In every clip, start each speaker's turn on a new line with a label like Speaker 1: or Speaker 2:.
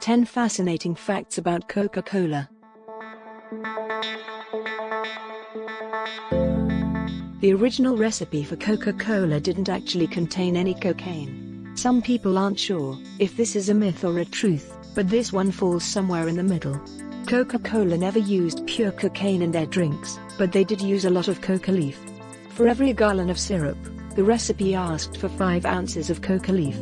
Speaker 1: 10 fascinating facts about Coca-Cola. The original recipe for Coca-Cola didn't actually contain any cocaine. Some people aren't sure if this is a myth or a truth, but this one falls somewhere in the middle. Coca-Cola never used pure cocaine in their drinks, but they did use a lot of coca leaf. For every gallon of syrup, the recipe asked for 5 ounces of coca leaf.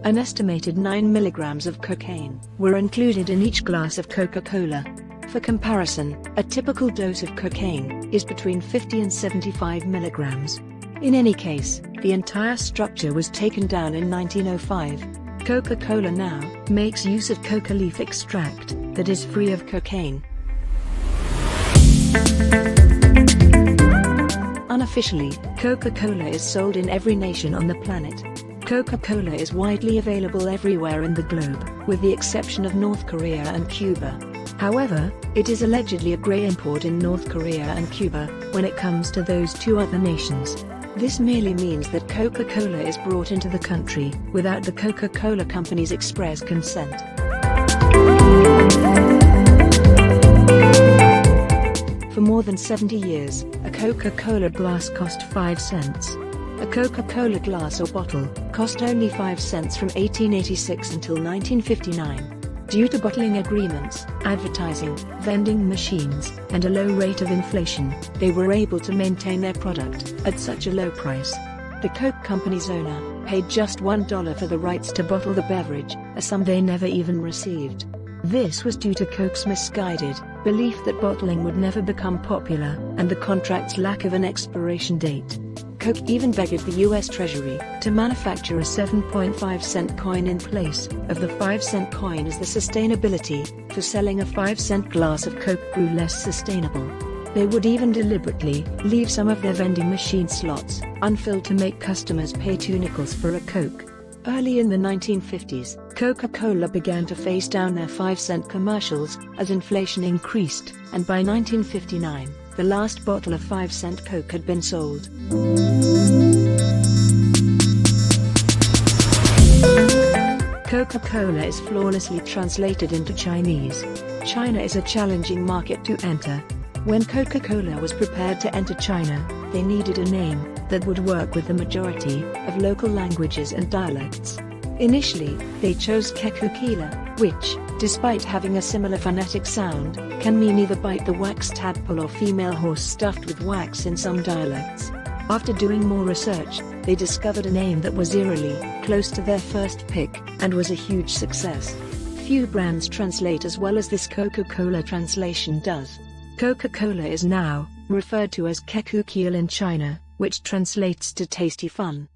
Speaker 1: An estimated 9 milligrams of cocaine were included in each glass of Coca-Cola. For comparison, a typical dose of cocaine is between 50 and 75 milligrams. In any case, the entire structure was taken down in 1905. Coca-Cola now makes use of coca leaf extract that is free of cocaine. Unofficially, Coca-Cola is sold in every nation on the planet. Coca-Cola is widely available everywhere in the globe, with the exception of North Korea and Cuba. However, it is allegedly a grey import in North Korea and Cuba when it comes to those two other nations. This merely means that Coca-Cola is brought into the country without the Coca-Cola Company's express consent. For more than 70 years, a Coca-Cola glass cost 5 cents. A Coca-Cola glass or bottle cost only 5 cents from 1886 until 1959. Due to bottling agreements, advertising, vending machines, and a low rate of inflation, they were able to maintain their product at such a low price. The Coke Company's owner paid just $1 for the rights to bottle the beverage, a sum they never even received. This was due to Coke's misguided belief that bottling would never become popular, and the contract's lack of an expiration date. Coke even begged the U.S. Treasury to manufacture a 7.5-cent coin in place of the 5-cent coin, as the sustainability for selling a 5-cent glass of Coke grew less sustainable. They would even deliberately leave some of their vending machine slots unfilled to make customers pay 2 nickels for a Coke. Early in the 1950s, Coca-Cola began to phase down their 5-cent commercials as inflation increased, and by 1959, the last bottle of 5-cent Coke had been sold. Coca-Cola is flawlessly translated into Chinese. China is a challenging market to enter. When Coca-Cola was prepared to enter China, they needed a name that would work with the majority of local languages and dialects. Initially, they chose Kekukila, which, despite having a similar phonetic sound, can mean either bite the wax tadpole or female horse stuffed with wax in some dialects. After doing more research, they discovered a name that was eerily close to their first pick, and was a huge success. Few brands translate as well as this Coca-Cola translation does. Coca-Cola is now referred to as Kekukil in China, which translates to tasty fun.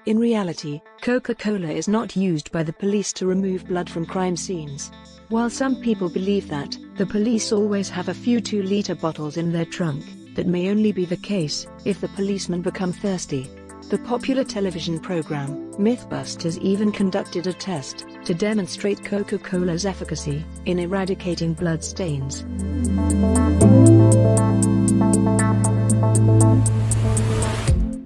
Speaker 1: In reality, Coca-Cola is not used by the police to remove blood from crime scenes. While some people believe that, the police always have a few 2-liter bottles in their trunk. That may only be the case if the policemen become thirsty. The popular television program, Mythbusters, even conducted a test to demonstrate Coca-Cola's efficacy in eradicating blood stains.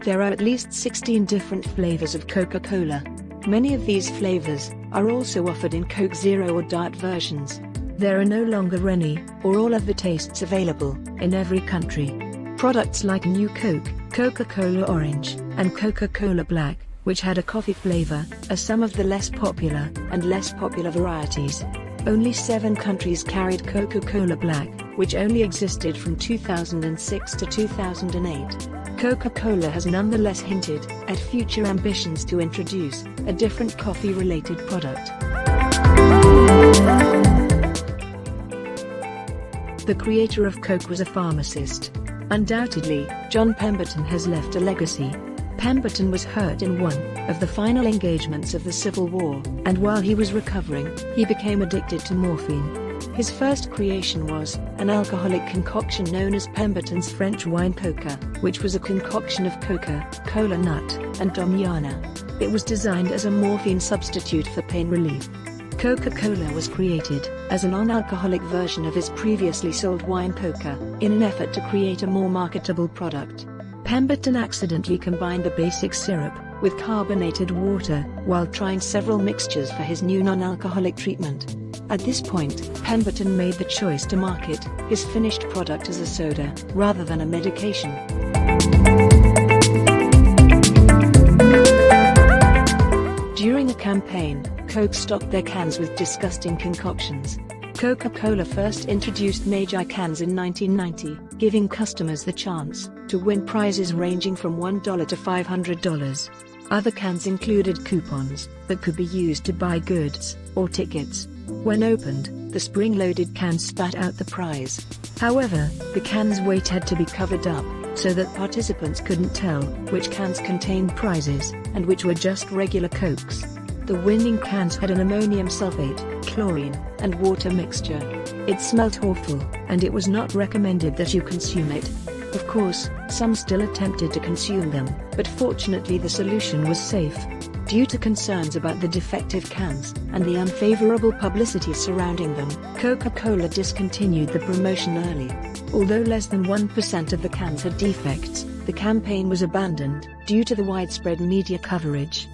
Speaker 1: There are at least 16 different flavors of Coca-Cola. Many of these flavors are also offered in Coke Zero or Diet versions. There are no longer any or all of the tastes available in every country. Products like New Coke, Coca-Cola Orange, and Coca-Cola Black, which had a coffee flavor, are some of the less popular and less popular varieties. Only 7 countries carried Coca-Cola Black, which only existed from 2006 to 2008. Coca-Cola has nonetheless hinted at future ambitions to introduce a different coffee-related product. The creator of Coke was a pharmacist. Undoubtedly, John Pemberton has left a legacy. Pemberton was hurt in one of the final engagements of the Civil War, and while he was recovering, he became addicted to morphine. His first creation was an alcoholic concoction known as Pemberton's French wine coca, which was a concoction of coca, cola nut, and damiana. It was designed as a morphine substitute for pain relief. Coca-Cola was created as a non-alcoholic version of his previously sold wine coca, in an effort to create a more marketable product. Pemberton accidentally combined the basic syrup with carbonated water while trying several mixtures for his new non-alcoholic treatment. At this point, Pemberton made the choice to market his finished product as a soda rather than a medication. During a campaign, Coke stocked their cans with disgusting concoctions. Coca-Cola first introduced Magi cans in 1990, giving customers the chance to win prizes ranging from $1 to $500. Other cans included coupons that could be used to buy goods or tickets. When opened, the spring-loaded can spat out the prize. However, the can's weight had to be covered up so that participants couldn't tell which cans contained prizes and which were just regular Cokes. The winning cans had an ammonium sulfate, chlorine, and water mixture. It smelt awful, and it was not recommended that you consume it. Of course, some still attempted to consume them, but fortunately the solution was safe. Due to concerns about the defective cans and the unfavorable publicity surrounding them, Coca-Cola discontinued the promotion early. Although less than 1% of the cans had defects, the campaign was abandoned due to the widespread media coverage.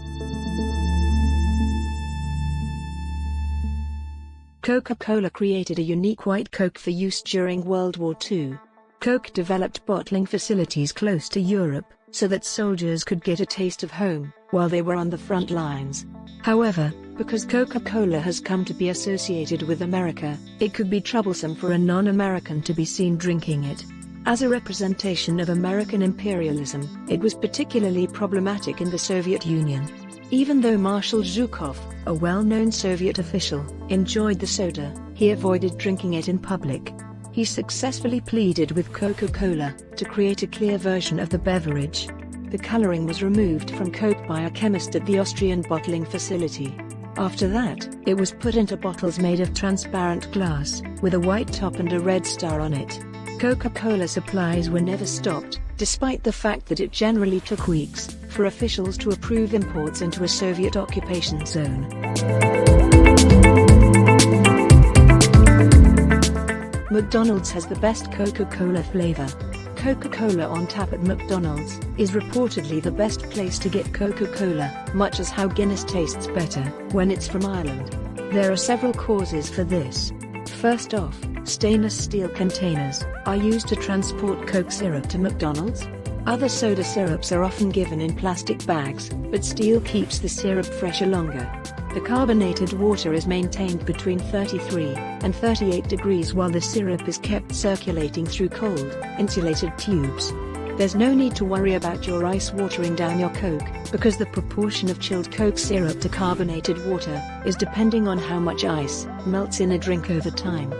Speaker 1: Coca-Cola created a unique white Coke for use during World War II. Coke developed bottling facilities close to Europe, so that soldiers could get a taste of home while they were on the front lines. However, because Coca-Cola has come to be associated with America, it could be troublesome for a non-American to be seen drinking it. As a representation of American imperialism, it was particularly problematic in the Soviet Union. Even though Marshal Zhukov, a well-known Soviet official, enjoyed the soda, he avoided drinking it in public. He successfully pleaded with Coca-Cola to create a clear version of the beverage. The coloring was removed from Coke by a chemist at the Austrian bottling facility. After that, it was put into bottles made of transparent glass, with a white top and a red star on it. Coca-Cola supplies were never stopped, despite the fact that it generally took weeks for officials to approve imports into a Soviet occupation zone. McDonald's has the best Coca-Cola flavor. Coca-Cola on tap at McDonald's is reportedly the best place to get Coca-Cola, much as how Guinness tastes better when it's from Ireland. There are several causes for this. First off, stainless steel containers are used to transport Coke syrup to McDonald's. Other soda syrups are often given in plastic bags, but steel keeps the syrup fresher longer. The carbonated water is maintained between 33 and 38 degrees while the syrup is kept circulating through cold, insulated tubes. There's no need to worry about your ice watering down your Coke, because the proportion of chilled Coke syrup to carbonated water is depending on how much ice melts in a drink over time.